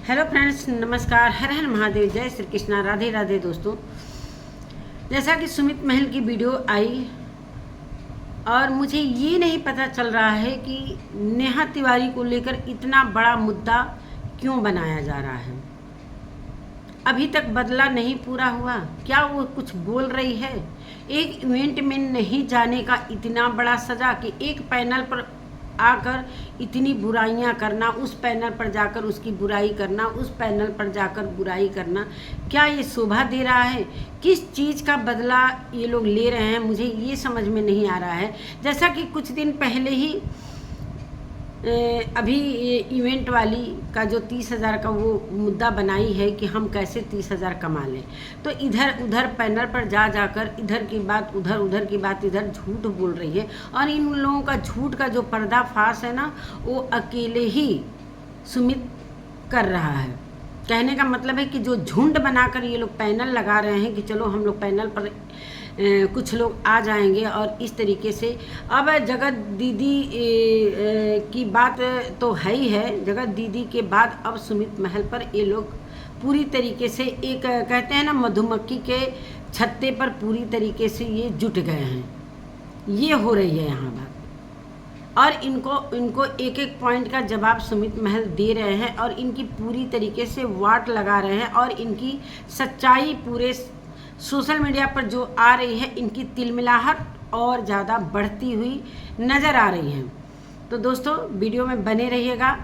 Hello friends, नमस्कार। हर हर महादेव, जय श्री कृष्णा, राधे राधे। दोस्तों, जैसा कि सुमित महल की वीडियो आई और मुझे ये नहीं पता चल रहा है कि नेहा तिवारी को लेकर इतना बड़ा मुद्दा क्यों बनाया जा रहा है। अभी तक बदला नहीं पूरा हुआ, क्या वो कुछ बोल रही है? एक इवेंट में नहीं जाने का इतना बड़ा सजा कि एक पैनल पर आकर इतनी बुराइयां करना, उस पैनल पर जाकर उसकी बुराई करना, उस पैनल पर जाकर बुराई करना, क्या ये शोभा दे रहा है? किस चीज़ का बदला ये लोग ले रहे हैं, मुझे ये समझ में नहीं आ रहा है। जैसा कि कुछ दिन पहले ही अभी इवेंट वाली का जो 30,000 का वो मुद्दा बनाई है कि हम कैसे 30,000 कमा लें, तो इधर उधर पैनल पर जाकर इधर की बात उधर, उधर की बात इधर झूठ बोल रही है। और इन लोगों का झूठ का जो पर्दाफाश है ना, वो अकेले ही सुमित कर रहा है। कहने का मतलब है कि जो झुंड बनाकर ये लोग पैनल लगा रहे हैं कि चलो हम लोग पैनल पर कुछ लोग आ जाएंगे और इस तरीके से। अब जगत दीदी की बात तो है ही है, जगत दीदी के बाद अब सुमित महल पर ये लोग पूरी तरीके से एक कहते हैं ना, मधुमक्खी के छत्ते पर पूरी तरीके से ये जुट गए हैं। ये हो रही है यहाँ बात, और इनको एक एक पॉइंट का जवाब सुमित महल दे रहे हैं और इनकी पूरी तरीके से वाट लगा रहे हैं। और इनकी सच्चाई पूरे सोशल मीडिया पर जो आ रही है, इनकी तिलमिलाहट और ज़्यादा बढ़ती हुई नज़र आ रही है। तो दोस्तों, वीडियो में बने रहिएगा।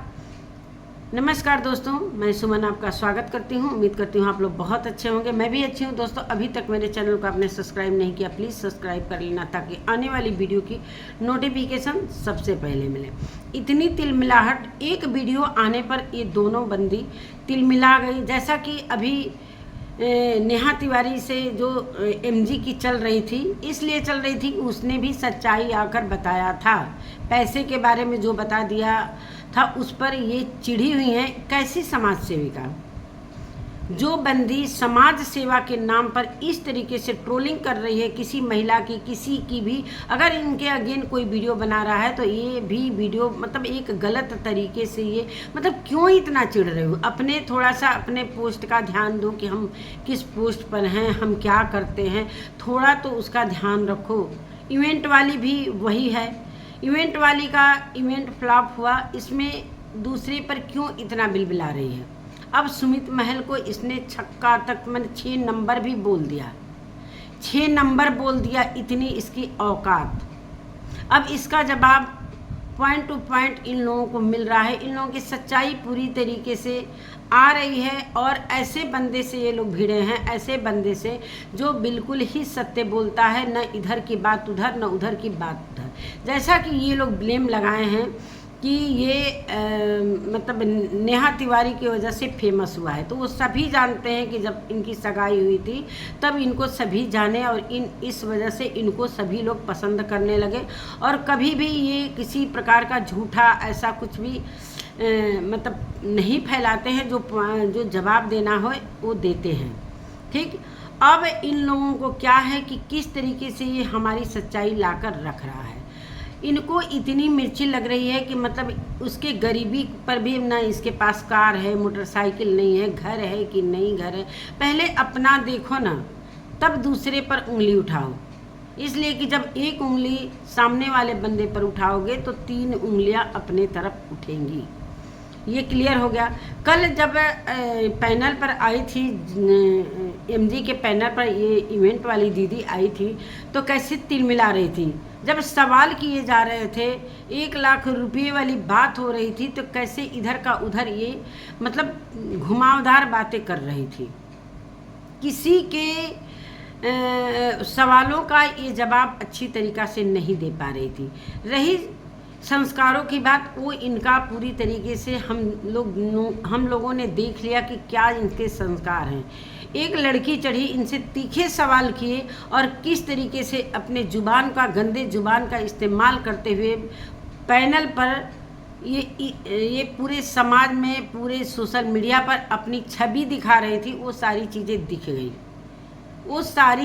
नमस्कार दोस्तों, मैं सुमन आपका स्वागत करती हूँ। उम्मीद करती हूँ आप लोग बहुत अच्छे होंगे, मैं भी अच्छी हूँ। दोस्तों, अभी तक मेरे चैनल को आपने सब्सक्राइब नहीं किया, प्लीज़ सब्सक्राइब कर लेना ताकि आने वाली वीडियो की नोटिफिकेशन सबसे पहले मिले। इतनी तिलमिलाहट, एक वीडियो आने पर ये दोनों बंदी तिलमिला गई। जैसा कि अभी नेहा तिवारी से जो एमजी की चल रही थी, इसलिए चल रही थी, उसने भी सच्चाई आकर बताया था। पैसे के बारे में जो बता दिया था, उस पर ये चिढ़ी हुई हैं। कैसी समाज सेविका, जो बंदी समाज सेवा के नाम पर इस तरीके से ट्रोलिंग कर रही है किसी महिला की, किसी की भी, अगर इनके अगेन कोई वीडियो बना रहा है तो ये भी वीडियो मतलब एक गलत तरीके से, ये मतलब क्यों इतना चिढ़ रहे हो? अपने थोड़ा सा अपने पोस्ट का ध्यान दो कि हम किस पोस्ट पर हैं, हम क्या करते हैं, थोड़ा तो उसका ध्यान रखो। इवेंट वाली भी वही है, इवेंट वाली का इवेंट फ्लॉप हुआ, इसमें दूसरे पर क्यों इतना बिलबिला रही है? अब सुमित महल को इसने छक्का तक, मैंने 6 नंबर भी बोल दिया, 6 नंबर बोल दिया, इतनी इसकी औकात। अब इसका जवाब पॉइंट टू पॉइंट इन लोगों को मिल रहा है। इन लोगों की सच्चाई पूरी तरीके से आ रही है और ऐसे बंदे से ये लोग भिड़े हैं, ऐसे बंदे से जो बिल्कुल ही सत्य बोलता है, न इधर की बात उधर, न उधर की बात उधर। जैसा कि ये लोग ब्लेम लगाए हैं कि ये मतलब नेहा तिवारी की वजह से फेमस हुआ है, तो वो सभी जानते हैं कि जब इनकी सगाई हुई थी तब इनको सभी जाने और इस वजह से इनको सभी लोग पसंद करने लगे। और कभी भी ये किसी प्रकार का झूठा ऐसा कुछ भी मतलब नहीं फैलाते हैं, जो जवाब देना हो वो देते हैं। ठीक, अब इन लोगों को क्या है कि किस तरीके से ये हमारी सच्चाई लाकर रख रहा है। इनको इतनी मिर्ची लग रही है कि मतलब उसके गरीबी पर भी ना, इसके पास कार है, मोटरसाइकिल नहीं है, घर है कि नहीं घर है। पहले अपना देखो ना, तब दूसरे पर उंगली उठाओ। इसलिए कि जब एक उंगली सामने वाले बंदे पर उठाओगे तो 3 उंगलियां अपने तरफ उठेंगी। ये क्लियर हो गया। कल जब पैनल पर आई थी, एमजी के पैनल पर ये इवेंट वाली दीदी आई थी, तो कैसे तिलमिला रही थी। जब सवाल किए जा रहे थे, 1 लाख रुपये वाली बात हो रही थी, तो कैसे इधर का उधर ये मतलब घुमावदार बातें कर रही थी। किसी के सवालों का ये जवाब अच्छी तरीक़ा से नहीं दे पा रही थी। रही संस्कारों की बात, वो इनका पूरी तरीके से हम लोगों ने देख लिया कि क्या इनके संस्कार हैं। एक लड़की चढ़ी, इनसे तीखे सवाल किए और किस तरीके से अपने जुबान का, गंदे जुबान का इस्तेमाल करते हुए पैनल पर ये पूरे समाज में, पूरे सोशल मीडिया पर अपनी छवि दिखा रही थी। वो सारी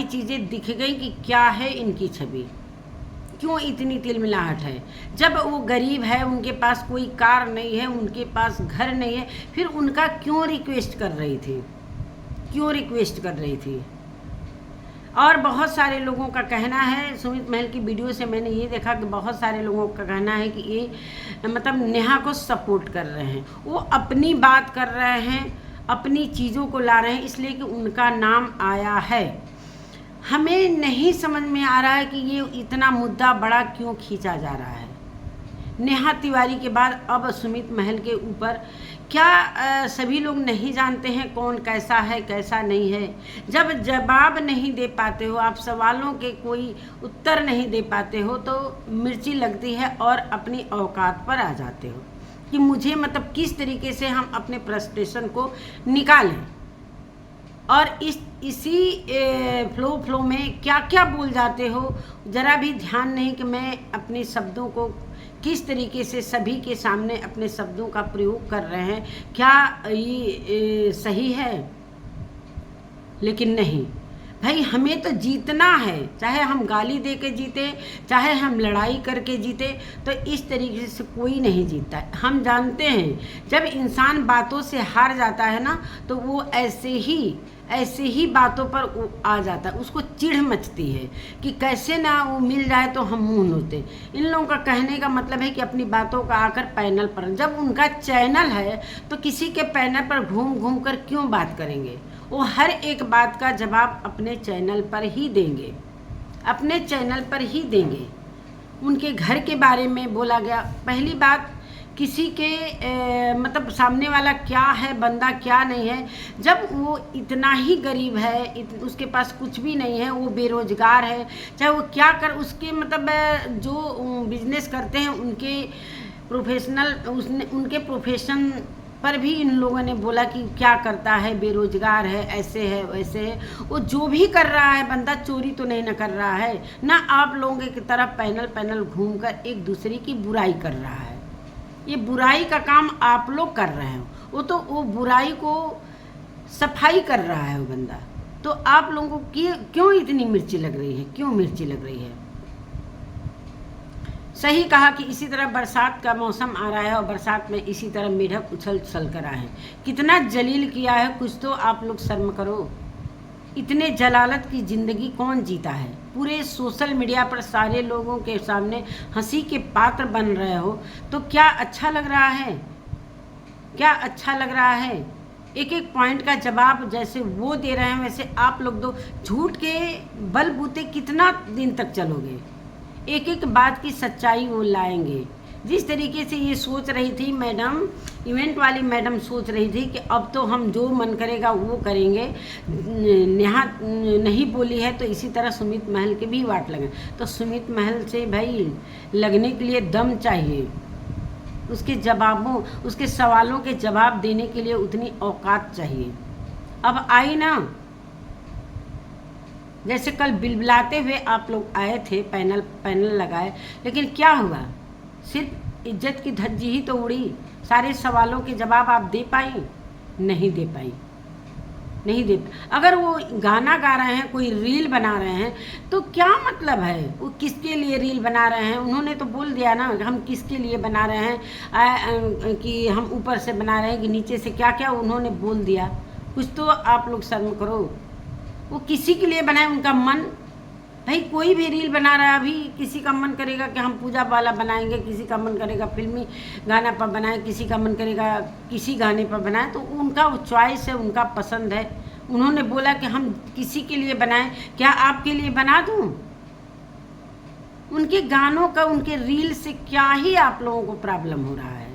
चीज़ें दिख गई कि क्या है इनकी छवि। क्यों इतनी तिलमिलाहट है? जब वो गरीब है, उनके पास कोई कार नहीं है, उनके पास घर नहीं है, फिर उनका क्यों रिक्वेस्ट कर रही थी? क्यों रिक्वेस्ट कर रही थी? और बहुत सारे लोगों का कहना है, सुमित महल की वीडियो से मैंने ये देखा कि बहुत सारे लोगों का कहना है कि ये मतलब नेहा को सपोर्ट कर रहे हैं, वो अपनी बात कर रहे हैं, अपनी चीज़ों को ला रहे हैं, इसलिए कि उनका नाम आया है। हमें नहीं समझ में आ रहा है कि ये इतना मुद्दा बड़ा क्यों खींचा जा रहा है। नेहा तिवारी के बाद अब सुमित महल के ऊपर क्या सभी लोग नहीं जानते हैं कौन कैसा है कैसा नहीं है? जब जवाब नहीं दे पाते हो, आप सवालों के कोई उत्तर नहीं दे पाते हो, तो मिर्ची लगती है और अपनी औकात पर आ जाते हो कि मुझे मतलब किस तरीके से हम अपने फ्रस्ट्रेशन को निकालें। और इसी फ्लो में क्या क्या बोल जाते हो, ज़रा भी ध्यान नहीं कि मैं अपने शब्दों को किस तरीके से सभी के सामने अपने शब्दों का प्रयोग कर रहे हैं। क्या ये सही है? लेकिन नहीं भाई, हमें तो जीतना है, चाहे हम गाली दे के जीते, चाहे हम लड़ाई करके जीते, तो इस तरीके से कोई नहीं जीतता है। हम जानते हैं जब इंसान बातों से हार जाता है ना, तो वो ऐसे ही बातों पर आ जाता है, उसको चिढ़ मचती है कि कैसे ना वो मिल जाए तो हम मुंह नोते। इन लोगों का कहने का मतलब है कि अपनी बातों का आकर पैनल पर, जब उनका चैनल है तो किसी के पैनल पर घूम घूम कर क्यों बात करेंगे? वो हर एक बात का जवाब अपने चैनल पर ही देंगे, अपने चैनल पर ही देंगे। उनके घर के बारे में बोला गया, पहली बात किसी के मतलब सामने वाला क्या है, बंदा क्या नहीं है। जब वो इतना ही गरीब है, उसके पास कुछ भी नहीं है, वो बेरोजगार है, चाहे वो क्या कर, उसके मतलब जो बिजनेस करते हैं उनके उनके प्रोफेशन पर भी इन लोगों ने बोला कि क्या करता है, बेरोजगार है, ऐसे है वैसे है। वो जो भी कर रहा है बंदा चोरी तो नहीं न कर रहा है ना, आप लोगों की तरफ पैनल घूमकर एक दूसरे की बुराई कर रहा है। ये बुराई का काम आप लोग कर रहे हो, वो बुराई को सफाई कर रहा है वो बंदा। तो आप लोगों को क्यों इतनी मिर्ची लग रही है? क्यों मिर्ची लग रही है? सही कहा कि इसी तरह बरसात का मौसम आ रहा है और बरसात में इसी तरह मेढक उछल उछल कर आए। कितना जलील किया है, कुछ तो आप लोग शर्म करो। इतने जलालत की ज़िंदगी कौन जीता है? पूरे सोशल मीडिया पर सारे लोगों के सामने हंसी के पात्र बन रहे हो, तो क्या अच्छा लग रहा है? क्या अच्छा लग रहा है? एक एक पॉइंट का जवाब जैसे वो दे रहे हैं, वैसे आप लोग दो। झूठ के बलबूते कितना दिन तक चलोगे? एक एक बात की सच्चाई वो लाएंगे। जिस तरीके से ये सोच रही थी मैडम, इवेंट वाली मैडम सोच रही थी कि अब तो हम जो मन करेगा वो करेंगे, नेहा नहीं बोली है तो इसी तरह सुमित महल के भी वाट लगे। तो सुमित महल से भाई लगने के लिए दम चाहिए, उसके जवाबों, उसके सवालों के जवाब देने के लिए उतनी औकात चाहिए। अब आई ना, जैसे कल बिलबिलाते हुए आप लोग आए थे, पैनल लगाए, लेकिन क्या हुआ? सिर्फ इज्जत की धज्जी ही तो उड़ी। सारे सवालों के जवाब आप दे पाई? नहीं दे पाई, नहीं दे। अगर वो गाना गा रहे हैं, कोई रील बना रहे हैं, तो क्या मतलब है? वो किसके लिए रील बना रहे हैं? उन्होंने तो बोल दिया ना हम किसके लिए बना रहे हैं, कि हम ऊपर से बना रहे हैं कि नीचे से, क्या क्या उन्होंने बोल दिया। कुछ तो आप लोग शर्म करो। वो किसी के लिए बनाए, उनका मन। भाई कोई भी रील बना रहा है, अभी किसी का मन करेगा कि हम पूजा वाला बनाएंगे, किसी का मन करेगा फिल्मी गाना पर बनाए, किसी का मन करेगा किसी गाने पर बनाए। तो उनका वो चॉइस है, उनका पसंद है। उन्होंने बोला कि हम किसी के लिए बनाएं, क्या आपके लिए बना दूं? उनके गानों का, उनके रील से क्या ही आप लोगों को प्रॉब्लम हो रहा है?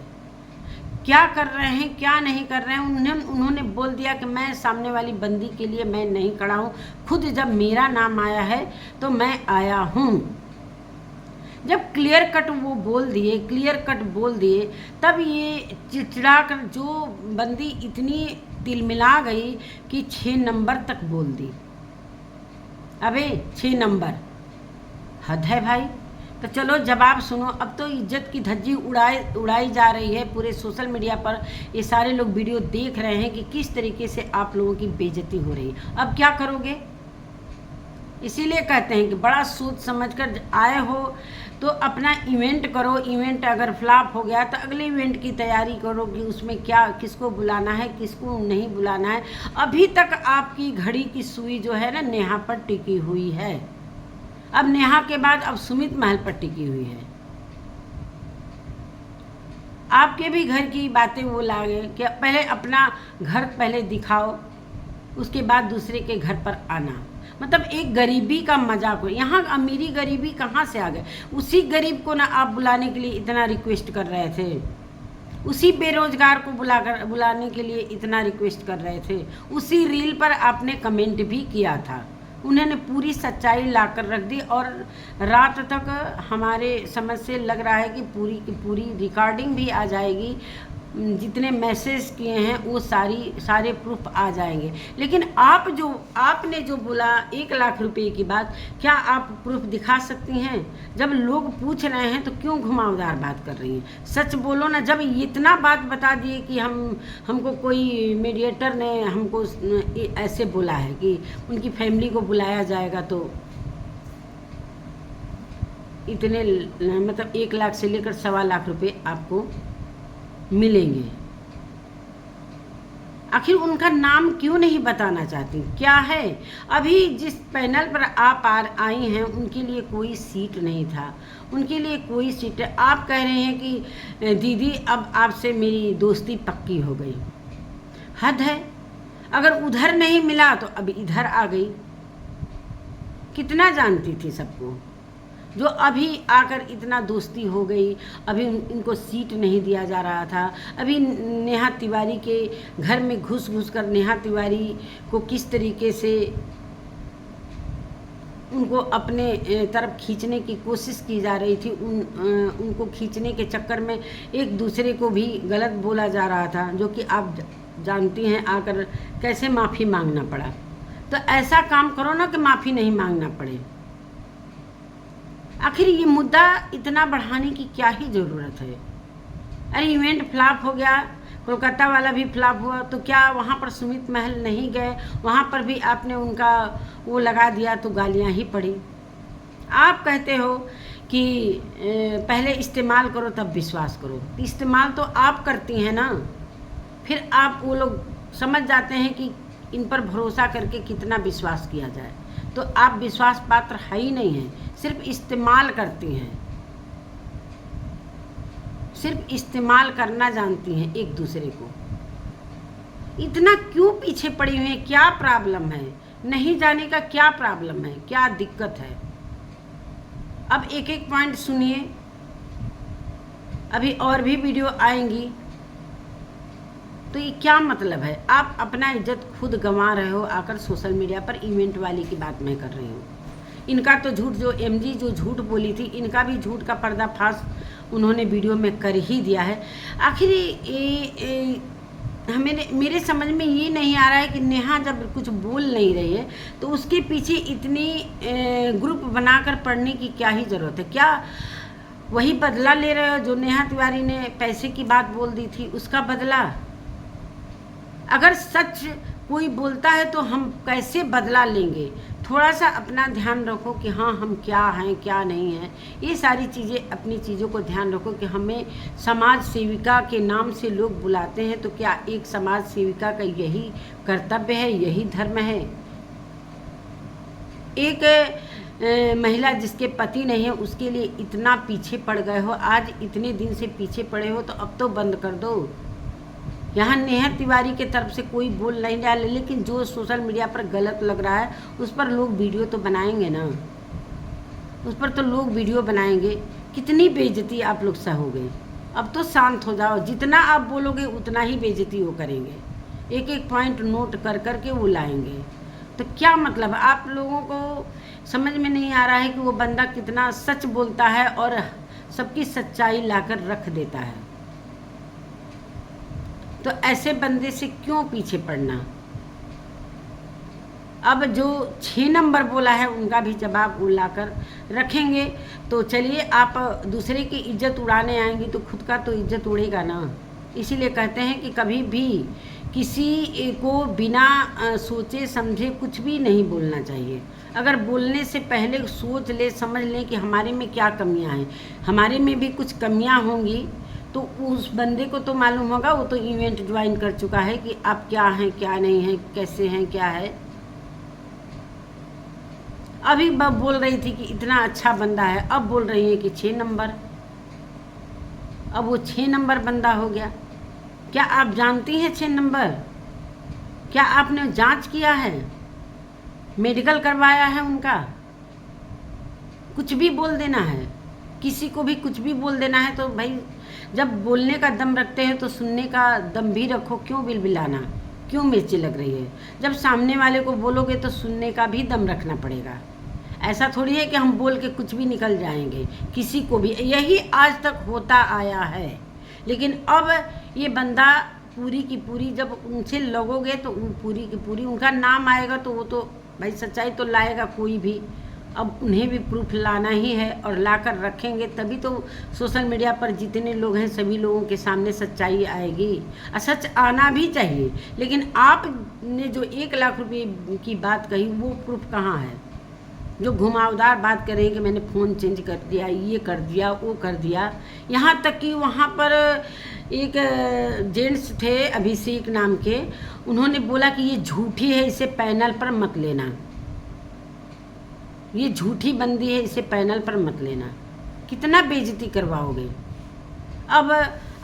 क्या कर रहे हैं, क्या नहीं कर रहे हैं? उन्होंने बोल दिया कि मैं सामने वाली बंदी के लिए मैं नहीं खड़ा हूँ, खुद जब मेरा नाम आया है तो मैं आया हूँ। जब क्लियर कट वो बोल दिए, तब ये चिड़चिड़ा कर जो बंदी इतनी तिलमिला गई कि 6 नंबर तक बोल दी। अबे 6 नंबर, हद है भाई। तो चलो जवाब सुनो। अब तो इज्जत की धज्जी उड़ाई जा रही है पूरे सोशल मीडिया पर। ये सारे लोग वीडियो देख रहे हैं कि किस तरीके से आप लोगों की बेइज्जती हो रही है। अब क्या करोगे? इसीलिए कहते हैं कि बड़ा सोच समझ कर आए हो तो अपना इवेंट करो। इवेंट अगर फ्लॉप हो गया तो अगले इवेंट की तैयारी करो कि उसमें क्या, किसको बुलाना है, किसको नहीं बुलाना है। अभी तक आपकी घड़ी की सुई जो है ना नेहा पर टिकी हुई है। अब नेहा के बाद अब सुमित महल पर टिकी हुई है। आपके भी घर की बातें वो लागे कि पहले अपना घर पहले दिखाओ, उसके बाद दूसरे के घर पर आना। मतलब एक गरीबी का मजाक हो। यहाँ अमीरी गरीबी कहाँ से आ गए? उसी गरीब को ना आप बुलाने के लिए इतना रिक्वेस्ट कर रहे थे, उसी बेरोजगार को बुलाने के लिए इतना रिक्वेस्ट कर रहे थे, उसी रील पर आपने कमेंट भी किया था। उन्होंने पूरी सच्चाई लाकर रख दी और रात तक हमारे समझ से लग रहा है कि पूरी की पूरी रिकॉर्डिंग भी आ जाएगी। जितने मैसेज किए हैं वो सारे प्रूफ आ जाएंगे। लेकिन आपने जो बोला 1 लाख रुपए की बात, क्या आप प्रूफ दिखा सकती हैं? जब लोग पूछ रहे हैं तो क्यों घुमावदार बात कर रही हैं? सच बोलो ना। जब इतना बात बता दिए कि हमको कोई मीडिएटर ने हमको ऐसे बोला है कि उनकी फैमिली को बुलाया जाएगा, तो इतने मतलब 1 लाख से लेकर 1.25 लाख रुपए आपको मिलेंगे। आखिर उनका नाम क्यों नहीं बताना चाहती? क्या है? अभी जिस पैनल पर आप आई हैं उनके लिए कोई सीट नहीं था, उनके लिए कोई सीट। आप कह रहे हैं कि दीदी अब आपसे मेरी दोस्ती पक्की हो गई। हद है। अगर उधर नहीं मिला तो अब इधर आ गई। कितना जानती थी सबको, जो अभी आकर इतना दोस्ती हो गई। अभी इनको सीट नहीं दिया जा रहा था। अभी नेहा तिवारी के घर में घुस कर नेहा तिवारी को किस तरीके से उनको अपने तरफ खींचने की कोशिश की जा रही थी। उनको खींचने के चक्कर में एक दूसरे को भी गलत बोला जा रहा था, जो कि आप जानती हैं आकर कैसे माफ़ी मांगना पड़ा। तो ऐसा काम करो ना कि माफ़ी नहीं मांगना पड़े। आखिर ये मुद्दा इतना बढ़ाने की क्या ही ज़रूरत है? अरे इवेंट फ्लॉप हो गया, कोलकाता वाला भी फ्लॉप हुआ, तो क्या वहाँ पर सुमित महल नहीं गए? वहाँ पर भी आपने उनका वो लगा दिया तो गालियाँ ही पड़ी। आप कहते हो कि पहले इस्तेमाल करो तब विश्वास करो। इस्तेमाल तो आप करती हैं ना, फिर आप वो लोग समझ जाते हैं कि इन पर भरोसा करके कितना विश्वास किया जाए। तो आप विश्वास पात्र है ही नहीं हैं, सिर्फ इस्तेमाल करती हैं, सिर्फ इस्तेमाल करना जानती हैं एक दूसरे को। इतना क्यों पीछे पड़ी हुई हैं? क्या प्रॉब्लम है? नहीं जाने का क्या प्रॉब्लम है? क्या दिक्कत है? अब एक एक पॉइंट सुनिए, अभी और भी वीडियो आएंगी। तो ये क्या मतलब है? आप अपना इज्जत खुद गंवा रहे हो आकर सोशल मीडिया पर। इवेंट वाली की बात मैं कर रही हूँ। इनका तो झूठ, जो एमजी जो झूठ बोली थी, इनका भी झूठ का पर्दाफाश उन्होंने वीडियो में कर ही दिया है। आखिर मेरे समझ में ये नहीं आ रहा है कि नेहा जब कुछ बोल नहीं रही है तो उसके पीछे इतनी ग्रुप बनाकर पढ़ने की क्या ही ज़रूरत है? क्या वही बदला ले रहे हो जो नेहा तिवारी ने पैसे की बात बोल दी थी, उसका बदला? अगर सच कोई बोलता है तो हम कैसे बदला लेंगे? थोड़ा सा अपना ध्यान रखो कि हाँ हम क्या हैं क्या नहीं हैं। ये सारी चीज़ें, अपनी चीज़ों को ध्यान रखो कि हमें समाज सेविका के नाम से लोग बुलाते हैं, तो क्या एक समाज सेविका का यही कर्तव्य है, यही धर्म है? एक महिला जिसके पति नहीं है उसके लिए इतना पीछे पड़ गए हो, आज इतने दिन से पीछे पड़े हो, तो अब तो बंद कर दो। यहाँ नेहा तिवारी के तरफ से कोई बोल नहीं रहा, लेकिन जो सोशल मीडिया पर गलत लग रहा है उस पर लोग वीडियो तो बनाएंगे ना, उस पर तो लोग वीडियो बनाएंगे। कितनी बेइज्जती आप लोग सहोगे? अब तो शांत हो जाओ। जितना आप बोलोगे उतना ही बेइज्जती वो करेंगे, एक एक पॉइंट नोट कर कर के वो लाएंगे। तो क्या मतलब? आप लोगों को समझ में नहीं आ रहा है कि वो बंदा कितना सच बोलता है और सबकी सच्चाई लाकर रख देता है। तो ऐसे बंदे से क्यों पीछे पड़ना? अब जो 6 नंबर बोला है उनका भी जवाब वो लाकर रखेंगे। तो चलिए, आप दूसरे की इज्जत उड़ाने आएंगी तो खुद का तो इज्जत उड़ेगा ना। इसीलिए कहते हैं कि कभी भी किसी को बिना सोचे समझे कुछ भी नहीं बोलना चाहिए। अगर बोलने से पहले सोच ले, समझ लें कि हमारे में क्या कमियां हैं, हमारे में भी कुछ कमियां होंगी, तो उस बंदे को तो मालूम होगा, वो तो इवेंट ज्वाइन कर चुका है कि आप क्या हैं, क्या नहीं हैं, कैसे हैं, क्या है। अभी बोल रही थी कि इतना अच्छा बंदा है, अब बोल रही है कि 6 नंबर। अब वो 6 नंबर बंदा हो गया। क्या आप जानती हैं 6 नंबर? क्या आपने जांच किया है, मेडिकल करवाया है उनका? कुछ भी बोल देना है, किसी को भी कुछ भी बोल देना है। तो भाई जब बोलने का दम रखते हैं तो सुनने का दम भी रखो। क्यों बिलबिलाना, क्यों मिर्ची लग रही है? जब सामने वाले को बोलोगे तो सुनने का भी दम रखना पड़ेगा। ऐसा थोड़ी है कि हम बोल के कुछ भी निकल जाएंगे किसी को भी। यही आज तक होता आया है, लेकिन अब ये बंदा पूरी की पूरी, जब उनसे लगोगे तो पूरी की पूरी उनका नाम आएगा, तो वो तो भाई सच्चाई तो लाएगा कोई भी। अब उन्हें भी प्रूफ लाना ही है, और लाकर रखेंगे तभी तो सोशल मीडिया पर जितने लोग हैं सभी लोगों के सामने सच्चाई आएगी। और सच आना भी चाहिए। लेकिन आपने जो 1 लाख रुपए की बात कही, वो प्रूफ कहाँ है? जो घुमावदार बात करें कि मैंने फ़ोन चेंज कर दिया, ये कर दिया, वो कर दिया। यहाँ तक कि वहाँ पर एक जेंट्स थे अभिषेक नाम के, उन्होंने बोला कि ये झूठी है, इसे पैनल पर मत लेना, ये झूठी बंदी है, इसे पैनल पर मत लेना। कितना बेइज्जती करवाओगे? अब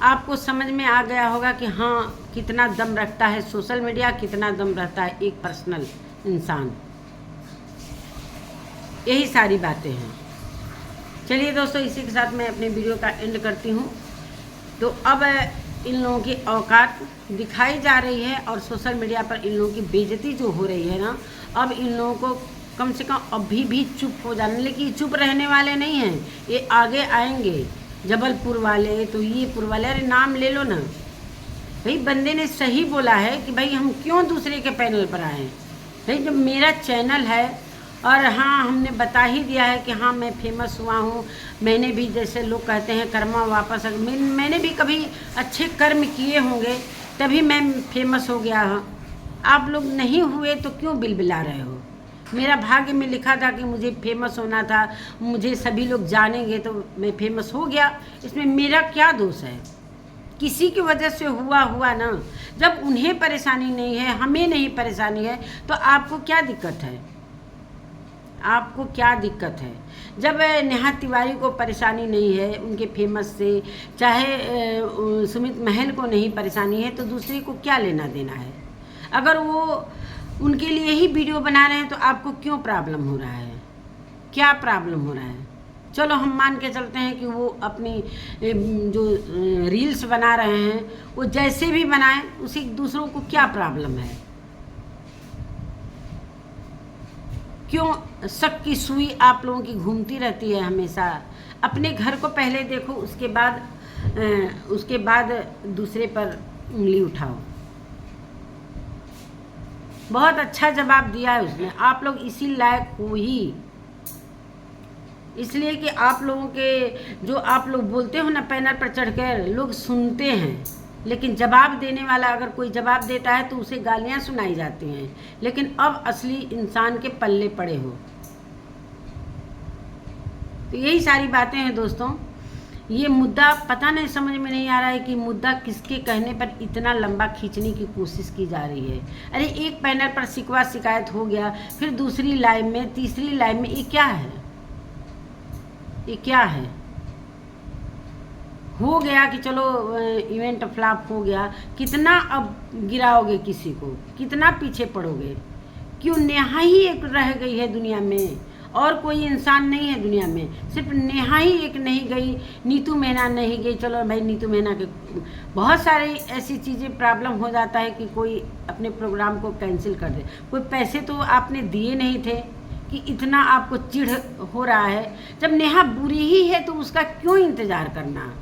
आपको समझ में आ गया होगा कि हाँ, कितना दम रखता है सोशल मीडिया, कितना दम रखता है एक पर्सनल इंसान। यही सारी बातें हैं। चलिए दोस्तों, इसी के साथ मैं अपने वीडियो का एंड करती हूँ। तो अब इन लोगों की औकात दिखाई जा रही है, और सोशल मीडिया पर इन लोगों की बेइज्जती जो हो रही है ना, अब इन लोगों को कम से कम अभी भी चुप हो जाने। लेकिन चुप रहने वाले नहीं हैं, ये आगे आएंगे। जबलपुर वाले, तो ये पुर वाले, अरे नाम ले लो ना भाई। बंदे ने सही बोला है कि भाई हम क्यों दूसरे के पैनल पर आए भाई। जब मेरा चैनल है, और हाँ, हमने बता ही दिया है कि हाँ मैं फेमस हुआ हूँ, मैंने भी, जैसे लोग कहते हैं कर्मा वापस, मैंने भी कभी अच्छे कर्म किए होंगे तभी मैं फेमस हो गया हूँ। आप लोग नहीं हुए तो क्यों बिलबिला रहे हो? मेरा भाग्य में लिखा था कि मुझे फेमस होना था, मुझे सभी लोग जानेंगे, तो मैं फेमस हो गया। इसमें मेरा क्या दोष है? किसी की वजह से हुआ ना। जब उन्हें परेशानी नहीं है, हमें नहीं परेशानी है, तो आपको क्या दिक्कत है? आपको क्या दिक्कत है? जब नेहा तिवारी को परेशानी नहीं है उनके फेमस से, चाहे सुमित महल को नहीं परेशानी है, तो दूसरे को क्या लेना देना है? अगर वो उनके लिए ही वीडियो बना रहे हैं तो आपको क्यों प्रॉब्लम हो रहा है? क्या प्रॉब्लम हो रहा है? चलो हम मान के चलते हैं कि वो अपनी जो रील्स बना रहे हैं वो जैसे भी बनाएं, उसी दूसरों को क्या प्रॉब्लम है? क्यों शक की सुई आप लोगों की घूमती रहती है हमेशा? अपने घर को पहले देखो, उसके बाद दूसरे पर उंगली उठाओ। बहुत अच्छा जवाब दिया है उसने। आप लोग इसी लायक हो ही, इसलिए कि आप लोगों के जो आप लोग बोलते हो ना पैनल पर चढ़कर, लोग सुनते हैं, लेकिन जवाब देने वाला अगर कोई जवाब देता है तो उसे गालियां सुनाई जाती हैं। लेकिन अब असली इंसान के पल्ले पड़े हो। तो यही सारी बातें हैं दोस्तों। ये मुद्दा पता नहीं, समझ में नहीं आ रहा है कि मुद्दा किसके कहने पर इतना लंबा खींचने की कोशिश की जा रही है। अरे एक पैनल पर शिकवा शिकायत हो गया, फिर दूसरी लाइव में, तीसरी लाइव में, ये क्या है? ये क्या है? हो गया कि चलो इवेंट फ्लॉप हो गया, कितना अब गिराओगे किसी को? कितना पीछे पड़ोगे? क्यों नेहा ही एक रह गई है दुनिया में, और कोई इंसान नहीं है दुनिया में? सिर्फ नेहा ही एक नहीं गई, नीतू मेहना नहीं गई। चलो भाई, नीतू मेहना के बहुत सारी ऐसी चीज़ें प्रॉब्लम हो जाता है कि कोई अपने प्रोग्राम को कैंसिल कर दे। कोई पैसे तो आपने दिए नहीं थे कि इतना आपको चिढ़ हो रहा है। जब नेहा बुरी ही है तो उसका क्यों इंतज़ार करना?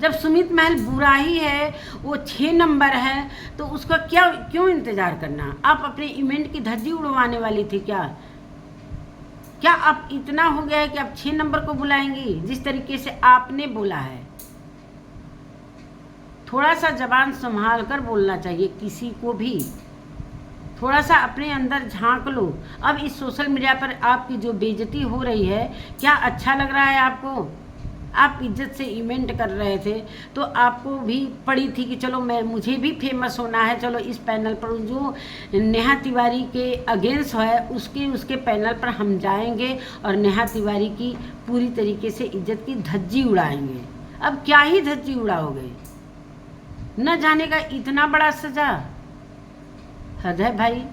जब सुमित महल बुरा ही है, वो 6 नंबर है, तो उसका क्यों इंतज़ार करना? आप अपने इवेंट की धज्जी उड़वाने वाली थी क्या? क्या आप इतना हो गया है कि आप 6 नंबर को बुलाएंगी जिस तरीके से आपने बोला है? थोड़ा सा ज़बान संभाल कर बोलना चाहिए किसी को भी। थोड़ा सा अपने अंदर झांक लो। अब इस सोशल मीडिया पर आपकी जो बेइज्जती हो रही है, क्या अच्छा लग रहा है आपको? आप इज्जत से इवेंट कर रहे थे तो आपको भी पड़ी थी कि चलो मुझे भी फेमस होना है, चलो इस पैनल पर जो नेहा तिवारी के अगेंस्ट है उसके पैनल पर हम जाएंगे और नेहा तिवारी की पूरी तरीके से इज्जत की धज्जी उड़ाएंगे। अब क्या ही धज्जी उड़ाओगे? न जाने का इतना बड़ा सजा, हद है भाई।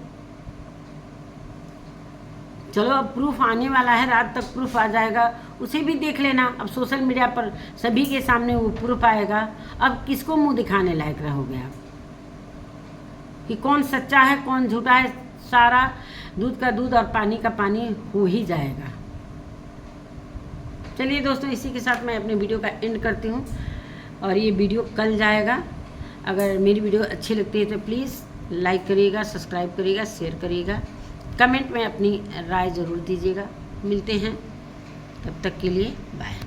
चलो अब प्रूफ आने वाला है, रात तक प्रूफ आ जाएगा, उसे भी देख लेना। अब सोशल मीडिया पर सभी के सामने वो प्रूफ आएगा। अब किसको मुंह दिखाने लायक रहोगे आप कि कौन सच्चा है कौन झूठा है? सारा दूध का दूध और पानी का पानी हो ही जाएगा। चलिए दोस्तों, इसी के साथ मैं अपने वीडियो का एंड करती हूँ और ये वीडियो कल जाएगा। अगर मेरी वीडियो अच्छी लगती है तो प्लीज़ लाइक करिएगा, सब्सक्राइब करिएगा, शेयर करिएगा, कमेंट में अपनी राय ज़रूर दीजिएगा। मिलते हैं, तब तक के लिए बाय।